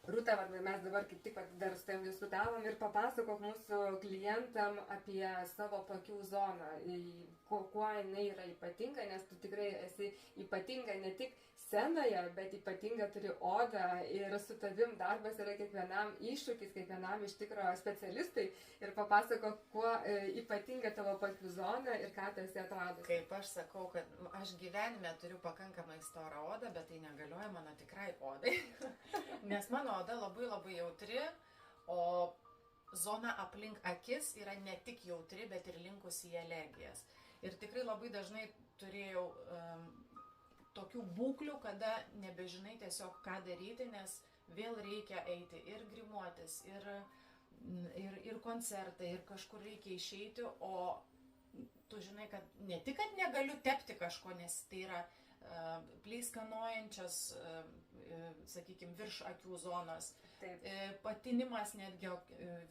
Rūta, mes dabar kaip tik dar su tavim diskutavom ir papasakok mūsų klientam apie savo paakių zoną, kuo jinai yra ypatinga, nes tu tikrai esi ypatinga ne tik scenoje, bet ypatinga turi odą ir su tavim darbas yra kiekvienam iššūkis, kiekvienam iš tikro specialistui ir papasakok, kuo ypatinga tavo paakių zona ir ką tu esi atradus. Kaip aš sakau, kad aš gyvenime turiu pakankamai storą odą, bet tai negalioja mano tikrai odai, nes mano oda labai jautri, o zona aplink akis yra ne tik jautri, bet ir linkusi į alergijas. Ir tikrai labai dažnai turėjau tokių būklių, kada nebežinai tiesiog ką daryti, nes vėl reikia eiti ir grimuotis, ir koncertai, ir kažkur reikia išeiti, o tu žinai, kad ne tik, kad negaliu tepti kažko, nes tai yra pleiskanojančias, sakykime, virš akių zonos, patinimas netgi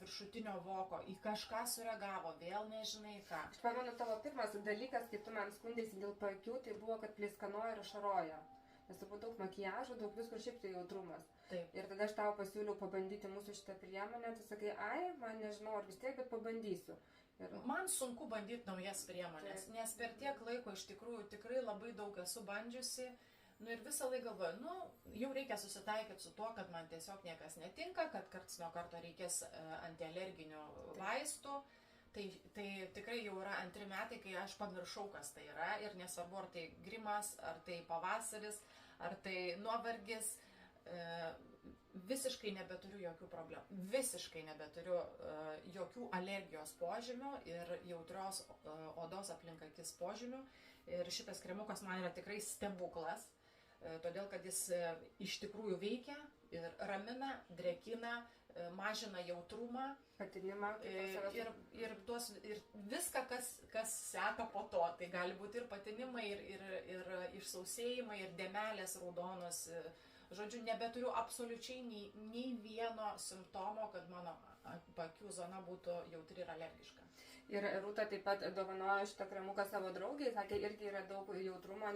viršutinio voko, į kažką sureagavo, vėl nežinai ką. Aš pamenu, tavo pirmas dalykas, kai tu man skundėsi dėl paakių, tai buvo, kad pleiskanoja ir ašaroja. Nes turbūt daug makiažo, daug visko, šiaip tai jautrumas. Taip. Ir tada aš tau pasiūliau pabandyti mūsų šitą priemonę, tu sakai, man nežinau ar vis tiek, bet pabandysiu. Man sunku bandyti naujas priemonės, nes per tiek laiko iš tikrųjų tikrai labai daug esu bandžiusi, ir visą laiką galvoju, jau reikia susitaikyti su tuo, kad man tiesiog niekas netinka, kad karts nuo karto reikės antialerginių vaistų. Tai tikrai jau yra 2 metai, kai aš pamiršau, kas tai yra, ir nesvarbu, ar tai grimas, ar tai pavasaris, ar tai nuovargis, visiškai nebeturiu jokių problemų, visiškai nebeturiu jokių alergijos požymių ir jautrios odos aplink akis požymių. Ir šitas kremukas man yra tikrai stebuklas, todėl kad jis iš tikrųjų veikia ir ramina, drekina, mažina jautrumą ir viską, kas seka po to. Tai gali būti ir patinimai, ir išsausėjimai, ir dėmelės raudonos. Žodžiu, nebeturiu absoliučiai nei vieno simptomo, kad mano paakių zona būtų jautri ir alergiška. Ir Rūta taip pat dovanojo šitą kremuką savo draugiai, sakė, irgi yra daug jautrumo,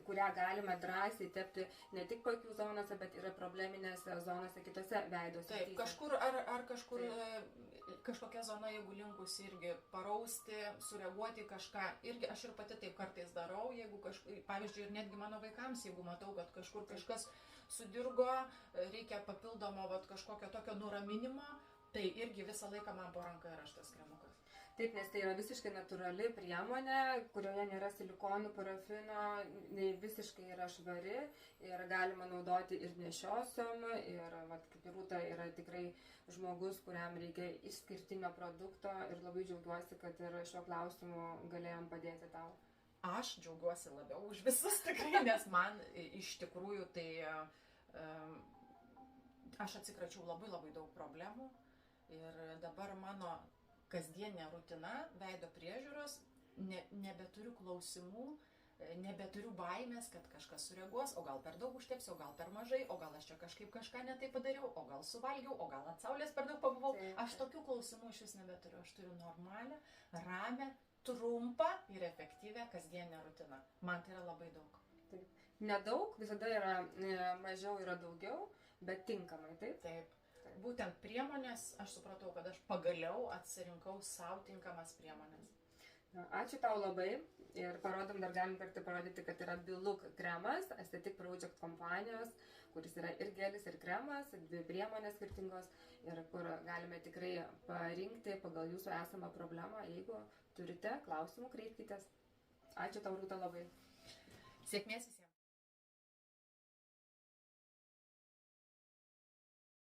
kurią galima drąsiai tepti ne tik paakių zonose, bet ir probleminėse zonose kitose veido srityse. Taip, kažkur kažkokia zona, jeigu linkusi irgi parausti, sureaguoti į kažką, irgi aš ir pati taip kartais darau, jeigu pavyzdžiui, ir netgi mano vaikams, jeigu matau, kad kažkur kažkas sudirgo, reikia papildomo kažkokio tokio nuraminimo, tai irgi visą laiką man po ranka yra šitas kremukas. Taip, nes tai yra visiškai natūrali priemonė, kurioje nėra silikonų, parafino, visiškai yra švari ir galima naudoti ir nešiosiom. Ir kaip ir Rūta yra tikrai žmogus, kuriam reikia išskirtinio produkto ir labai džiaugiuosi, kad ir šiuo klausimu galėjom padėti tau. Aš džiaugiuosi labiau už visus tikrai, nes man iš tikrųjų tai aš atsikračiau labai daug problemų. Ir dabar mano kasdienė rutina, veido priežiūros, nebeturiu klausimų, nebeturiu baimės, kad kažkas sureaguos, o gal per daug užtepsiu, o gal per mažai, o gal aš čia kažkaip kažką netai padariau, o gal suvalgiau, o gal ant saulės per daug pabuvau. Aš tokių klausimų iš vis nebeturiu, aš turiu normalią, ramią, trumpą ir efektyvę kasdienę rutiną. Man tai yra labai daug. Taip. Nedaug, visada yra mažiau yra daugiau, bet tinkamai, taip? Taip. Būtent priemonės, aš supratau, kad aš pagaliau atsirinkau savo tinkamas priemonės. Ačiū tau labai ir dar galim kartą parodyti, kad yra Biluk kremas, Aesthetic Project kompanijos, kuris yra ir gelis, ir kremas, 2 priemonės skirtingos ir kur galime tikrai parinkti pagal jūsų esamą problemą. Jeigu turite klausimų, kreipkitės. Ačiū tau, Rūta, labai. Sėkmės visiems.